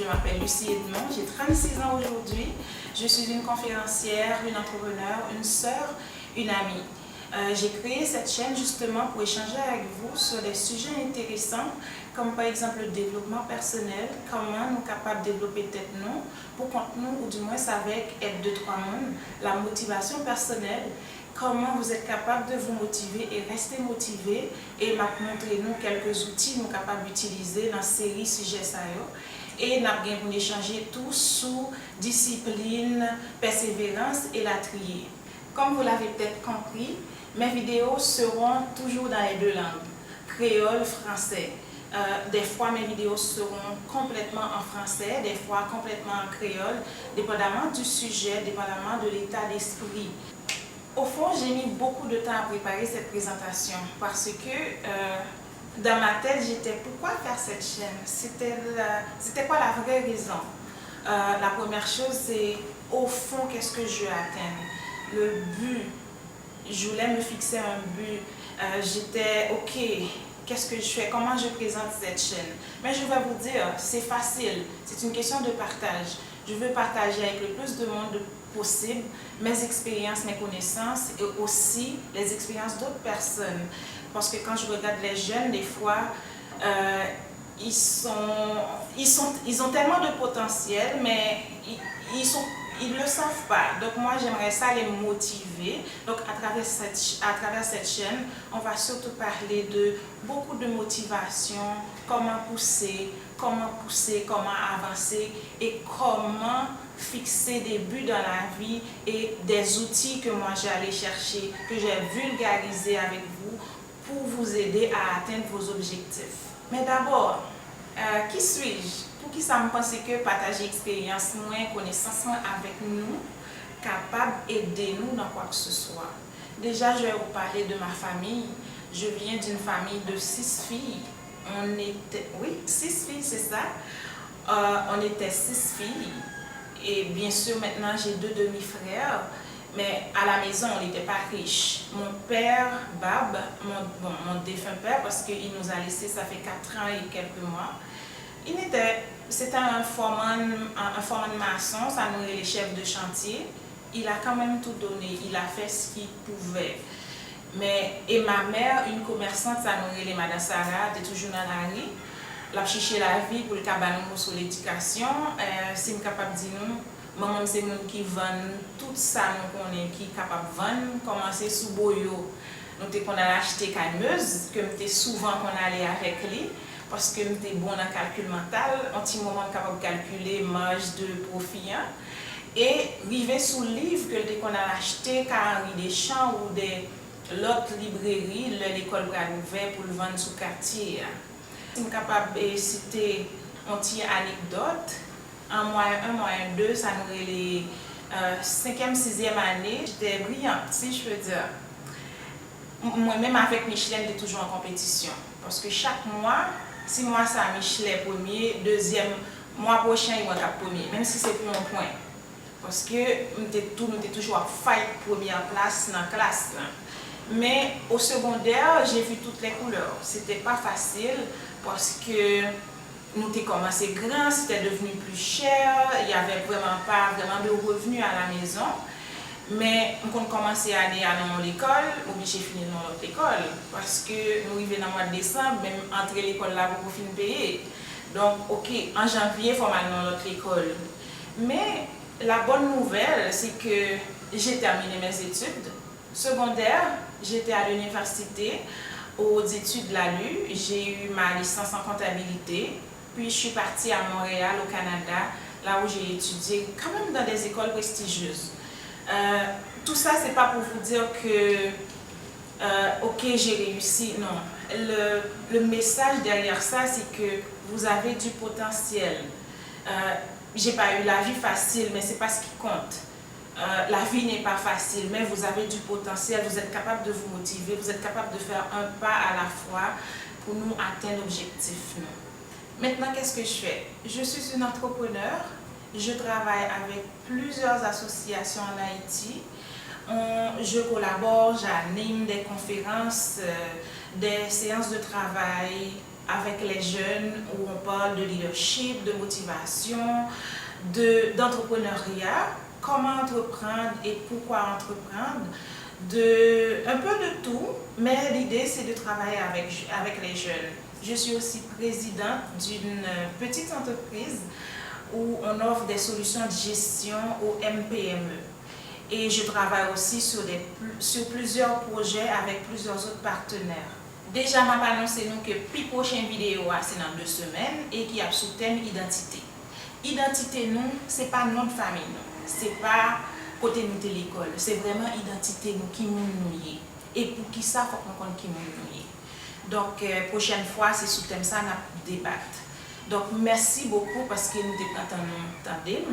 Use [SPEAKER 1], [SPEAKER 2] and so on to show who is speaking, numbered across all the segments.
[SPEAKER 1] je m'appelle Lucie Edmond, j'ai 36 ans aujourd'hui. Je suis une conférencière, une entrepreneure, une sœur, une amie. J'ai créé cette chaîne justement pour échanger avec vous sur des sujets intéressants comme par exemple le développement personnel, comment nous sommes capables de développer tête nous, pour compte nous ou du moins avec aide de trois mondes, la motivation personnelle, comment vous êtes capable de vous motiver et rester motivé et m'a montré nous quelques outils nous capables d'utiliser dans cette série sujet ça et nous avons échanger tout sous discipline, persévérance et la trier. Comme vous l'avez peut-être compris, mes vidéos seront toujours dans les deux langues, créole, français. Des fois, mes vidéos seront complètement en français, des fois complètement en créole, dépendamment du sujet, dépendamment de l'état d'esprit. Au fond, j'ai mis beaucoup de temps à préparer cette présentation parce que dans ma tête, j'étais pourquoi faire cette chaîne? C'était quoi la vraie raison? La première chose, c'est au fond, qu'est-ce que je veux atteindre? Le but, je voulais me fixer un but. J'étais OK. Qu'est-ce que je fais? Comment je présente cette chaîne? Mais je vais vous dire, c'est facile. C'est une question de partage. Je veux partager avec le plus de monde possible mes expériences, mes connaissances et aussi les expériences d'autres personnes. Parce que quand je regarde les jeunes, des fois, ils ont tellement de potentiel, mais ils ne le savent pas. Donc moi, j'aimerais ça les motiver. Donc à travers cette chaîne, on va surtout parler de beaucoup de motivation, comment pousser, comment avancer et comment fixer des buts dans la vie et des outils que moi j'ai allé chercher, que j'ai vulgarisé avec vous pour vous aider à atteindre vos objectifs. Mais d'abord, qui suis-je? Pour qui ça me pense que partager expérience, moins connaissance avec nous, capable d'aider nous dans quoi que ce soit. Déjà, je vais vous parler de ma famille. Je viens d'une famille de 6 filles. Oui, 6 filles, c'est ça. On était 6 filles. Et bien sûr, maintenant, j'ai 2 demi-frères. Mais à la maison, on n'était pas riche. Mon père, Bab, mon défunt père, parce qu'il nous a laissé, ça fait 4 ans et quelques mois, c'était un foreman maçon, ça nourrit les chefs de chantier. Il a quand même tout donné, il a fait ce qu'il pouvait. Et ma mère, une commerçante, ça nourrit les Madame Sarah, était toujours dans la rue. Elle a cherché la vie pour le cabanon sur l'éducation. Si je suis capable de dire nous, maman, c'est nous qui vendons tout ça, nous connaissons qui est capable de vendre, commencer sous boyo. Nous qu'on a acheté calmeuse, que nous souvent qu'on allait avec lui. Parce que nous étions bon dans le calcul mental, un petit moment capable de calculer marge de profit. Et arriver sous le livre que qu'on a acheté car des champs ou des l'autre librairie, l'école va ouvert pour le vendre sous quartier. Je suis capable de citer une petite anecdote. En moyen 1, moyen 2, ça nous est les 5e, 6e année. J'étais brillante, si je peux dire. Moi-même avec Michelin, j'étais toujours en compétition. Parce que chaque mois, si moi ça Michelin premier, deuxième mois prochain il va être premier, même si c'est pour un point. Parce que nous étions toujours à fight première place dans la classe. Mais au secondaire, j'ai vu toutes les couleurs. C'était pas facile parce que nous avons commencé grand, c'était devenu plus cher, il n'y avait vraiment pas de revenus à la maison. Mais on a commencé à aller à l'école, obligé de finir dans notre école. Parce que nous arrivons dans le mois de décembre, même entrer l'école là pour finir payer. Donc, ok, en janvier, il faut aller dans notre école. Mais la bonne nouvelle, c'est que j'ai terminé mes études secondaires. J'étais à l'université aux études de la LU. J'ai eu ma licence en comptabilité. Puis je suis partie à Montréal, au Canada, là où j'ai étudié quand même dans des écoles prestigieuses. Tout ça, c'est pas pour vous dire que ok, j'ai réussi. Non. Le message derrière ça, c'est que vous avez du potentiel. J'ai pas eu la vie facile, mais c'est pas ce qui compte. La vie n'est pas facile, mais vous avez du potentiel, vous êtes capable de vous motiver, vous êtes capable de faire un pas à la fois pour nous atteindre l'objectif. Maintenant, qu'est-ce que je fais? Je suis une entrepreneur. Je travaille avec plusieurs associations en Haïti. Je collabore, j'anime des conférences, des séances de travail, avec les jeunes où on parle de leadership, de motivation, d'entrepreneuriat, comment entreprendre et pourquoi entreprendre, un peu de tout, mais l'idée c'est de travailler avec les jeunes. Je suis aussi présidente d'une petite entreprise où on offre des solutions de gestion aux MPME. Et je travaille aussi sur plusieurs projets avec plusieurs autres partenaires. Déjà, je vais annoncer que la prochaine vidéo c'est dans 2 semaines et qui a sous thème identité. Identité, nous, ce n'est pas notre famille, ce n'est pas côté nous de l'école, c'est vraiment identité nous qui nous sommes. Et pour qui ça, il faut qu'on connaisse qui nous sommes. Donc, prochaine fois, c'est sous thème ça, nous débattre. Donc, merci beaucoup parce que nous t'entendons.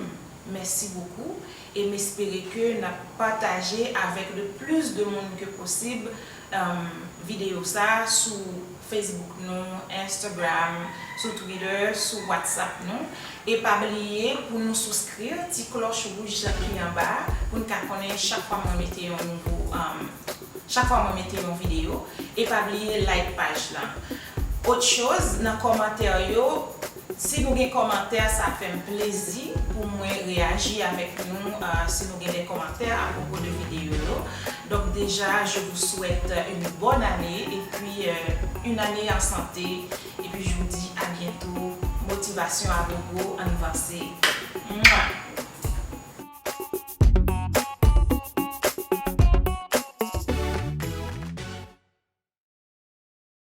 [SPEAKER 1] Merci beaucoup et m'espérer que nous partagé avec le plus de monde que possible vidéo ça sur Facebook, Instagram, sur Twitter, sur WhatsApp. Et pas oublier pour nous souscrire, petit cloche rouge qui en bas pour nous connaître chaque fois que je mets une vidéo. Et pas oublier like page là. Autre chose, dans les commentaires, si nous avons des commentaires, ça fait un plaisir pour moi réagir avec nous si nous avons des commentaires à propos de vidéos. Donc déjà, je vous souhaite une bonne année et puis une année en santé. Et puis je vous dis à bientôt. Motivation à vous, en avancer. Mouah.